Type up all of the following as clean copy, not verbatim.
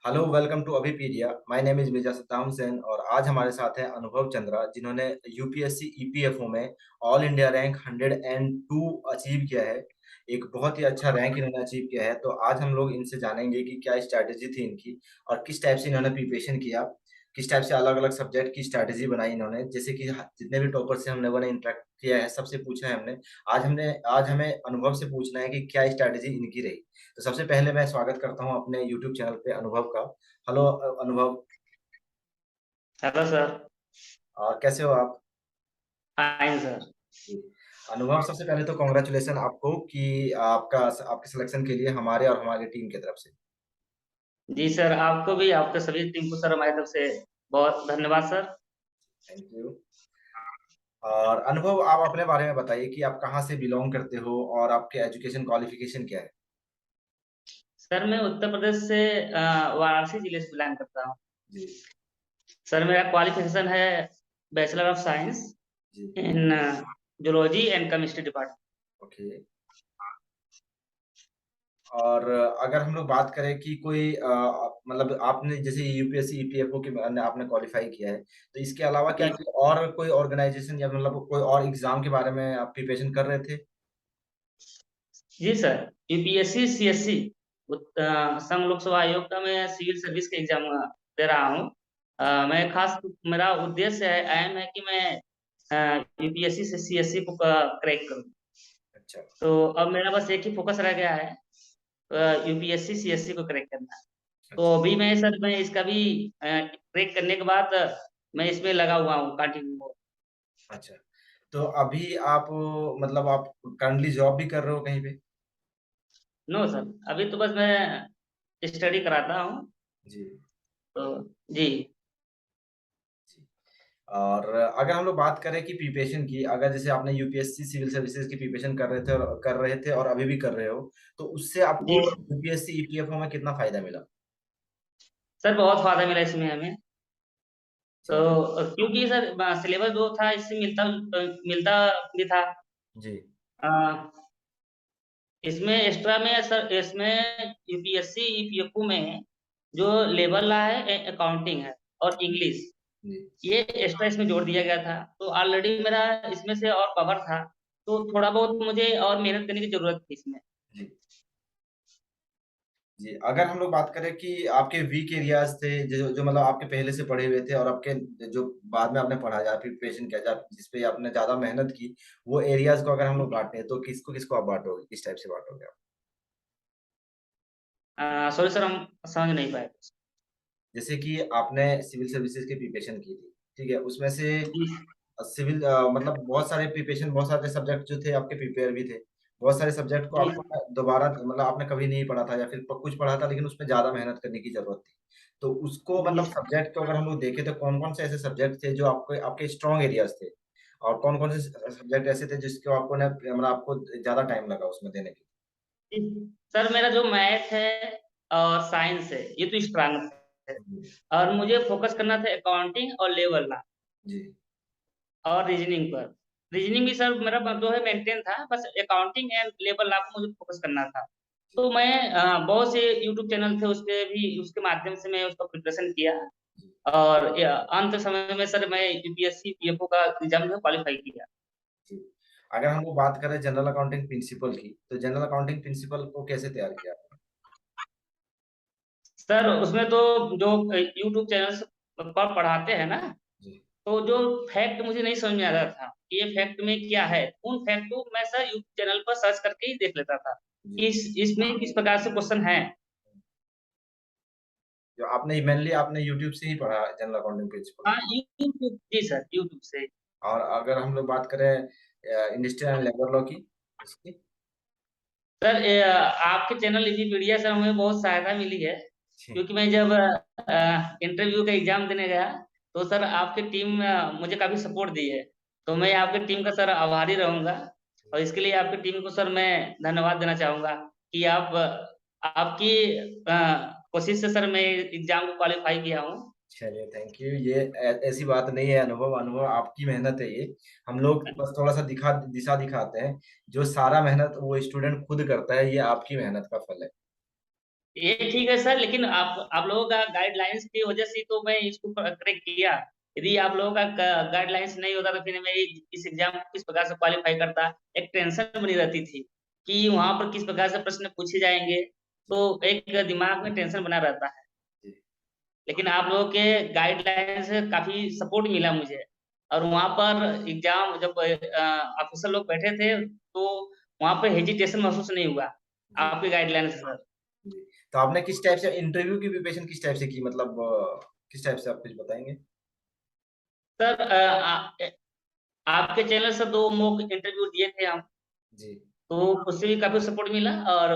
Hello, welcome to Abhipedia. My name is Mirza Saddam Hussain और आज हमारे साथ हैं अनुभव चंद्रा, जिन्होंने यूपीएससी ईपीएफओ में ऑल इंडिया रैंक 102 अचीव किया है। एक बहुत ही अच्छा रैंक इन्होंने अचीव किया है। तो आज हम लोग इनसे जानेंगे कि क्या स्ट्रैटेजी थी इनकी और किस टाइप से इन्होंने प्रिपरेशन किया, किस टाइप से अलग अलग सब्जेक्ट की स्ट्रैटेजी बनाई इन्होंने। जैसे कि जितने भी टॉपर से हम लोगों ने इंटरेक्ट किया है, सबसे पूछा है हमने। आज हमें अनुभव से पूछना है कि क्या स्ट्रैटेजी इनकी रही। तो सबसे पहले मैं स्वागत करता हूँ अपने यूट्यूब चैनल पे अनुभव का। हेलो अनुभव। Hello sir. और कैसे हो आप? Fine sir. जी। अनुभव, सबसे पहले तो कॉन्ग्रेचुलेसन आपको कि आपका आपके सिलेक्शन के लिए हमारे और हमारी टीम की तरफ से। जी सर, आपको भी, आपके सभी टीम को सर हमारी तरफ से बहुत धन्यवाद सर। Thank you. और अनुभव, आप अपने बारे में बताइए कि आप कहाँ से बिलोंग करते हो और आपके एजुकेशन क्वालिफिकेशन क्या है? सर मैं उत्तर प्रदेश से वाराणसी जिले से बिलोंग करता हूँ। जी। सर मेरा क्वालिफिकेशन है बैचलर ऑफ साइंस जी। In zoology and chemistry department. Okay. और अगर हम लोग बात करें कि कोई मतलब आपने जैसे यूपीएससी ईपीएफओ के आपने क्वालिफाई किया है, तो इसके अलावा क्या जी और कोई ऑर्गेनाइजेशन या मतलब कोई और एग्जाम के बारे में आप प्रिपरेशन कर रहे थे? जी सर, यूपीएससी सीएससी संघ लोक सेवा आयोग का मैं सिविल सर्विस के एग्जाम दे रहा हूँ। मैं खास मेरा उद्देश्य है, एम है कि मैं यूपीएससी से सीएससी को क्रैक करूँ। अच्छा। तो अब मेरा बस एक ही फोकस रह गया है, यूपीएससी सीएससी को क्रैक करना। तो अच्छा। अभी मैं इसका भी क्रैक करने के बाद मैं इसमें लगा हुआ हूँ कंटिन्यू। अच्छा। तो अभी आप मतलब आप करंटली जॉब भी कर रहे हो कहीं पे? नो सर, अभी तो बस मैं स्टडी कराता हूँ। जी। तो जी। जी। और अगर हम लोग बात करें कि प्रिपरेशन की, अगर जैसे आपने यूपीएससी सिविल सर्विसेज की प्रिपरेशन कर रहे थे और अभी भी कर रहे हो, तो उससे जी आपको यूपीएससी ईपीएफओ में कितना फायदा मिला? सर, बहुत फायदा मिला इसमें हमें। तो जी। क्योंकि सर सिलेबस जो था इससे मिलता मिलता भी था। जी। अ, इसमें एक्स्ट्रा में सर, इसमें यूपीएससी ईपीएफओ में जो लेवल रहा है अकाउंटिंग है और इंग्लिश, जी। ये एक्स्ट्रा इसमें जोड़ दिया गया था। तो ऑलरेडी मेरा इसमें से और कवर था, तो थोड़ा बहुत मुझे और मेहनत करने की जरूरत थी इसमें। जी। जी। अगर हम लोग बात करें कि आपके वीक एरियाज थे जो जो मतलब आपके पहले से पढ़े हुए थे और आपके जो बाद में आपने पढ़ा या प्रिपरेशन किया जिस पे आपने ज्यादा मेहनत की, वो एरियाज को अगर हम लोग बांटे तो किसको किसको आप बांटोगे, किस टाइप से बांटोगे आप? सॉरी सर, हम समझ नहीं पाए। जैसे कि आपने सिविल सर्विसेज की प्रिपरेशन की थी, ठीक है, उसमें से जी सिविल मतलब बहुत सारे प्रिपरेशन, बहुत सारे सब्जेक्ट जो थे आपके प्रिपेयर भी थे। बहुत सारे सब्जेक्ट को जी। आपको दोबारा मतलब आपने कभी नहीं पढ़ा था या फिर कुछ पढ़ा था लेकिन उसमें ज्यादा मेहनत करने की जरूरत थी। तो उसको जी मतलब सब्जेक्ट को अगर हम लोग देखें तो कौन कौन से ऐसे सब्जेक्ट थे जो आपके आपके स्ट्रॉन्ग एरियाज थे, और कौन कौन से सब्जेक्ट ऐसे थे जिसको आपको ना मतलब आपको ज्यादा टाइम लगा उसमें देने के जी। सर मेरा जो मैथ है और साइंस है, ये तो स्ट्रांग है। लिए? और मुझे फोकस करना था अकाउंटिंग और लेवल लॉ जी। और रीजनिंग पर। रीजनिंग भी सर मेरा जो है मेंटेन था, बस अकाउंटिंग एंड लेबर लॉ को मुझे फोकस करना था। जी। तो मैं बहुत से यूट्यूब चैनल थे, उस पे भी उसके माध्यम से मैं उसका प्रिपरेशन किया। जी। और अंत समय में सर मैं यूपीएससी पीएफओ का एग्जाम जो क्वालिफाई किया। जी। अगर हम लोग बात करें जनरल अकाउंटिंग प्रिंसिपल की, तो जनरल अकाउंटिंग प्रिंसिपल को कैसे तैयार किया आपने? सर उसमें तो जो यूट्यूब चैनल पर पढ़ाते हैं ना, जी। तो जो फैक्ट मुझे नहीं समझ में आ रहा था कि ये फैक्ट में क्या है, उन फैक्ट को मैं सर यूट्यूब चैनल पर सर्च करके ही देख लेता था जी। कि इसमें किस प्रकार से क्वेश्चन है। जो आपने मेनली आपने यूट्यूब से ही पढ़ा जनरल अकाउंटिंग प्रिंसिपल? हाँ यूट्यूब, जी सर यूट्यूब से। और अगर हम लोग बात करें इंडस्ट्रियल एंड लेबर लॉ की, इसकी? सर आपके चैनल विकिपीडिया से हमें बहुत सहायता मिली है। जी। क्योंकि मैं जब इंटरव्यू का एग्जाम देने गया, तो सर आपकी टीम मुझे काफी सपोर्ट दी है। तो मैं आपकी टीम का सर आभारी रहूंगा। और इसके लिए आपकी टीम को सर मैं धन्यवाद देना चाहूंगा कि आपकी कोशिश से सर मैं एग्जाम को क्वालिफाई किया हूँ। चलिए, थैंक यू। ये ऐसी बात नहीं है अनुभव, अनुभव आपकी मेहनत है ये। हम लोग बस थोड़ा सा दिशा दिखाते हैं। जो सारा मेहनत वो स्टूडेंट खुद करता है, ये आपकी मेहनत का फल है। ये ठीक है सर, लेकिन आप लोगों का गाइडलाइंस की वजह से तो मैं इसको करेक्ट किया। यदि आप लोगों का गाइडलाइंस नहीं होता तो फिर मैं इस एग्जाम को किस प्रकार से क्वालिफाई करता। एक टेंशन बनी रहती थी कि वहां पर किस प्रकार से प्रश्न पूछे जाएंगे, जी तो एक दिमाग में टेंशन बना रहता है। जी लेकिन आप लोगों के गाइडलाइन से काफी सपोर्ट मिला मुझे। और वहां पर एग्जाम जब ऑफिसर लोग बैठे थे, तो वहां पर हेजिटेशन महसूस नहीं हुआ जी आपके गाइडलाइन से सर। जी। तो आपने किस टाइप से इंटरव्यू की प्रिपरेशन किस टाइप से की, मतलब किस टाइप से आप कुछ बताएंगे? सर आपके चैनल से 2 मॉक इंटरव्यू दिए थे हम, जी तो उससे भी काफी सपोर्ट मिला। और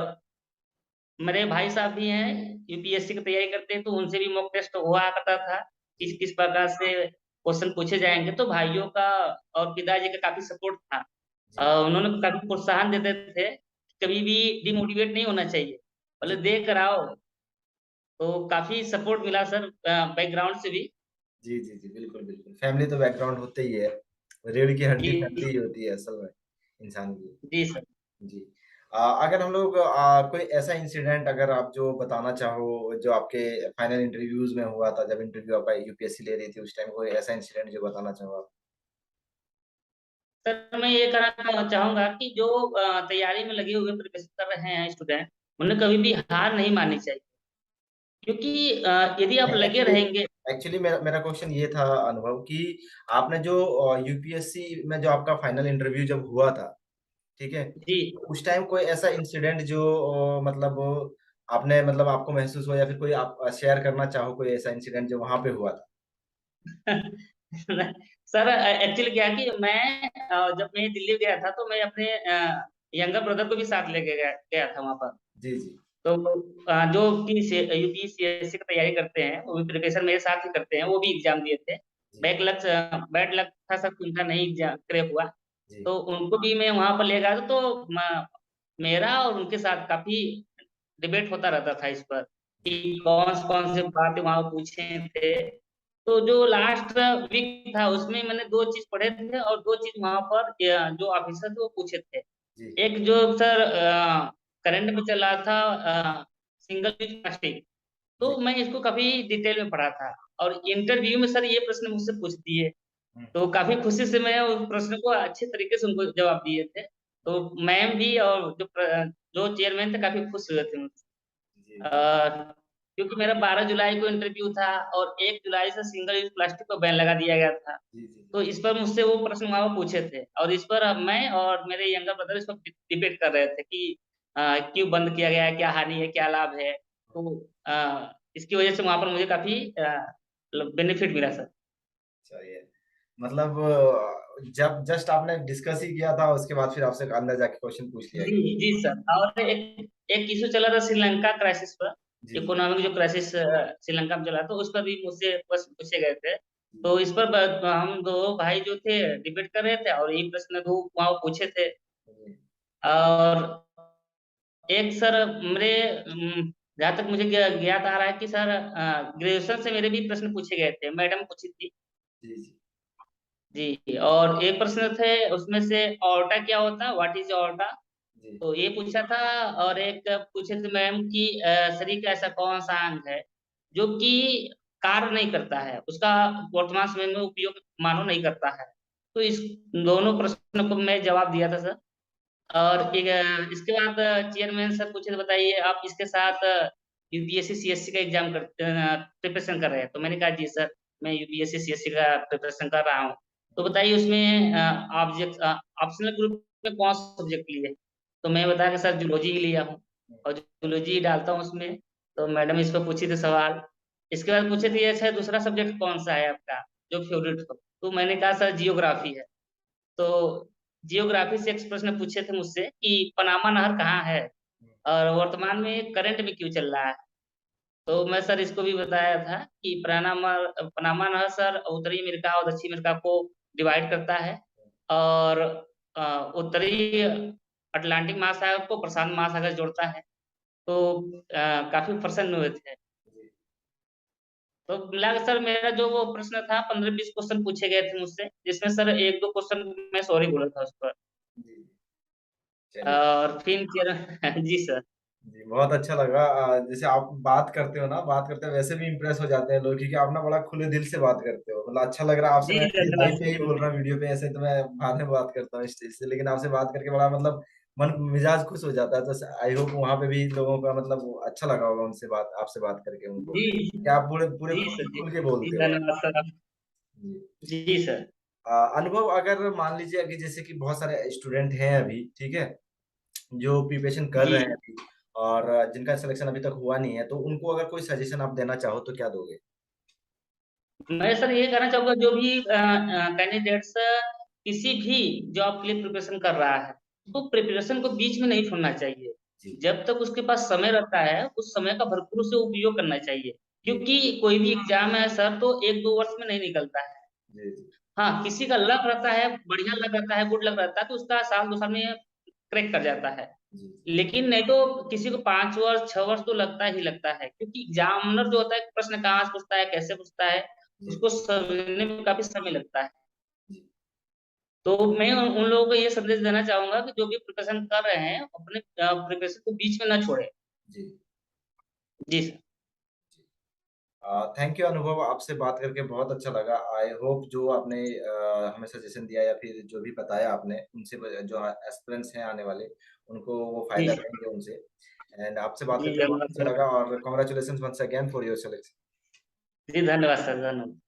मेरे भाई साहब भी हैं, यूपीएससी की तैयारी करते हैं, तो उनसे भी मॉक टेस्ट हुआ करता था, किस जी किस प्रकार से क्वेश्चन पूछे जाएंगे। तो भाइयों का और पिताजी का काफी सपोर्ट था। जी उन्होंने काफी प्रोत्साहन देते थे, कभी भी डिमोटिवेट नहीं होना चाहिए, जी बोले दे कर आओ। तो काफी सपोर्ट मिला सर बैकग्राउंड से भी। जी जी जी, बिल्कुल बिल्कुल, फैमिली तो बैकग्राउंड होते ही है। रीढ़ की हड्डी फैमिली जी ही होती है असल में, इंसान की। जी सर। जी। अगर हम लोग कोई ऐसा इंसिडेंट अगर आप जो बताना चाहो, जो आपके फाइनल इंटरव्यूज में हुआ था, जब इंटरव्यू आप यूपीएससी ले रही थी उस टाइम, कोई ऐसा इंसिडेंट जो बताना चाहो आप? सर मैं ये कहना चाहूंगा कि जो तैयारी में लगे हुए प्रिपरेशन कर रहे हैं स्टूडेंट, उन्हें कभी भी हार नहीं माननी चाहिए। क्योंकि यदि आप नहीं, लगे एक्चुअली रहेंगे। एक्चुअली मेरा मेरा क्वेश्चन ये था अनुभव कि आपने जो यूपीएससी में जो आपका फाइनल इंटरव्यू जब हुआ था, ठीक है, जी तो उस टाइम कोई ऐसा इंसिडेंट जो मतलब आपने, मतलब आपको महसूस हुआ, या फिर कोई आप शेयर करना चाहो कोई ऐसा इंसिडेंट जो वहां पे हुआ था? सर एक्चुअली क्या है कि मैं जब मैं दिल्ली गया था, तो मैं अपने यंगर ब्रदर को भी साथ लेके गया था वहां पर। जी जी तो जो कि यूपीसीएससी की तैयारी करते हैं, वो भी प्रिपरेशन मेरे साथ ही करते हैं, वो भी एग्जाम दिए थे। जी बैड लक था सर, उनका नहीं एग्जाम क्रैक हुआ। जी तो उनको भी मैं वहां पर ले गया था। तो मेरा और उनके साथ काफी डिबेट होता रहता था इस पर जी कि कौन से बातें वहां पूछे थे। तो जो लास्ट वीक था, उसमें मैंने 2 चीज पढ़े थे और 2 चीज वहां पर जो ऑफिसर थे वो पूछे थे। जी एक जो सर करंट में चल रहा था, सिंगल यूज प्लास्टिक, जी तो मैं इसको काफी डिटेल में पढ़ा था। और इंटरव्यू में सर ये प्रश्न मुझसे पूछ दिए, हम्म, तो काफी खुशी से मैं उस प्रश्न को अच्छे तरीके से उनको जवाब दिए थे। तो जी मैम भी और जो चेयरमैन थे काफी खुश हुए थे मुझसे। जी जी अ, क्योंकि मेरा 12 जुलाई को इंटरव्यू था, और 1 जुलाई से सिंगल यूज प्लास्टिक को बैन लगा दिया गया था। जी जी तो इस पर मुझसे वो प्रश्न वहां वो पूछे थे, और इस पर मैं और मेरे यंगर ब्रदर इस पर डिबेट कर रहे थे कि क्यों बंद किया गया है, क्या हानि है, क्या लाभ है। तो इसकी वजह से वहां पर मुझे काफी बेनिफिट मिला सर। चलिए, मतलब जब जस्ट आपने डिस्कस ही किया था, उसके बाद फिर आपसे अंदर जाके क्वेश्चन पूछ लिया जी गया? जी सर। और एक एक इशू चला था श्रीलंका क्राइसिस पर, जी जी इकोनॉमिक जो क्राइसिस श्रीलंका में चला, तो उस पर भी मुझसे प्रश्न पूछे गए थे। जी तो इस पर हम दो भाई जो थे डिबेट कर रहे थे, और यही प्रश्न दो वहाँ पूछे थे। जी और एक सर मेरे जहाँ तक मुझे ज्ञात आ रहा है कि सर ग्रेजुएशन से मेरे भी प्रश्न पूछे गए थे, मैडम पूछी थी। जी जी जी। और एक प्रश्न थे उसमें से, ऑर्टा क्या होता है, व्हाट इज ऑर्टा, जी तो ये पूछा था। और एक पूछे थे मैम कि शरीर का ऐसा कौन सा अंग है जो कि कार्य नहीं करता है, उसका वर्तमान समय में उपयोग मानव नहीं करता है। तो इस दोनों प्रश्नों को मैं जवाब दिया था सर। और एक इसके बाद चेयरमैन सर पूछे थे, बताइए आप इसके साथ यूपीएससी सीएससी का एग्जाम कर प्रिपरेशन कर रहे हैं। तो मैंने कहा जी सर, मैं यूपीएससी सीएससी का प्रिपरेशन कर रहा हूँ। तो बताइए उसमें ऑब्जेक्ट ऑप्शनल ग्रुप में कौन सा सब्जेक्ट लिए। तो मैं बताया कि सर जूलॉजी ही लिया हूँ, और जूलॉजी डालता हूँ उसमें। तो मैडम इस पर पूछी थी सवाल। इसके बाद पूछे थे, अच्छा दूसरा सब्जेक्ट कौन सा है आपका जो फेवरेट हो। तो मैंने कहा सर जियोग्राफी है। तो जियोग्राफी से एक प्रश्न पूछे थे मुझसे कि पनामा नहर कहाँ है, और वर्तमान में करंट में क्यों चल रहा है। तो मैं सर इसको भी बताया था कि पनामा पनामा नहर सर उत्तरी अमेरिका और दक्षिण अमेरिका को डिवाइड करता है। और उत्तरी अटलांटिक महासागर को प्रशांत महासागर से जोड़ता है। तो काफी प्रसन्न हुए थे। तो मिला के सर मेरा जो वो प्रश्न था, 15-20 क्वेश्चन पूछे गए थे मुझसे, जिसमें सर 1-2 क्वेश्चन मैं सॉरी बोला था उस पर। जी, चलिए। और फिर जी सर। जी, बहुत अच्छा लगा। जैसे आप बात करते हो ना, बात करते हो वैसे भी इम्प्रेस हो जाते हैं लोग, क्योंकि आप ना बड़ा खुले दिल से बात करते हो। मतलब अच्छा लग रहा है आपसे, जी, मैं धन्यवाद लाइव पे ही सर। बोल रहा हूँ, वीडियो पे ऐसे तो मैं बाद में बात करता हूँ स्टेज से, लेकिन आपसे बात करके बड़ा मतलब मन मिजाज खुश हो जाता है। तो आई होप वहाँ पे भी लोगों का मतलब अच्छा लगा होगा उनसे बात, आपसे बात करके उनको, जी, कि आप पूरे पूरे जी खुल सर, जी। खुल के जी, बोलते हो आप। धन्यवाद सर। जी। जी सर। अनुभव अगर मान लीजिए कि जैसे कि बहुत सारे स्टूडेंट हैं अभी, ठीक है, जो प्रिपरेशन कर जी। रहे हैं अभी, और जिनका सिलेक्शन अभी तक हुआ नहीं है, तो उनको अगर कोई सजेशन आप देना चाहो तो क्या दोगे? मैं सर ये कहना चाहूँगा, जो भी कैंडिडेट्स किसी भी जॉब के लिए प्रिपरेशन कर रहा है, तो प्रिपरेशन को बीच में नहीं छोड़ना चाहिए। जी, जब तक उसके पास समय रहता है, उस समय का भरपूर से उपयोग करना चाहिए। जी, क्योंकि कोई भी एग्ज़ाम है सर, तो 1-2 वर्ष में नहीं निकलता है। जी, जी, हाँ, किसी का लक रहता है, बढ़िया लक रहता है, गुड लक रहता है, तो उसका साल 2 साल में क्रैक कर जाता है। जी, लेकिन नहीं तो किसी को 5 वर्ष, 6 वर्ष तो लगता ही लगता है, क्योंकि एग्ज़ामिनर जो होता है प्रश्न कहाँ से पूछता है, कैसे पूछता है, जी, उसको समझने में काफ़ी समय लगता है। जी, तो मैं उन उन लोगों को ये संदेश देना चाहूँगा कि जो भी प्रिपरेशन कर रहे हैं, अपने प्रिपरेशन को बीच में ना छोड़ें। जी। जी सर। थैंक यू अनुभव, आपसे बात करके बहुत अच्छा लगा। आई होप जो आपने हमें सजेशन दिया या फिर जो भी बताया आपने, उनसे जो एस्पिरेंट्स हैं आने वाले, उनको वो जी फ़ायदा सर। रहेंगे उनसे। एंड आपसे बात जी, करके बहुत धन्यवाद अच्छा सर। लगा, और congratulations once again for your selection. जी, धन्यवाद सर, धन्यवाद।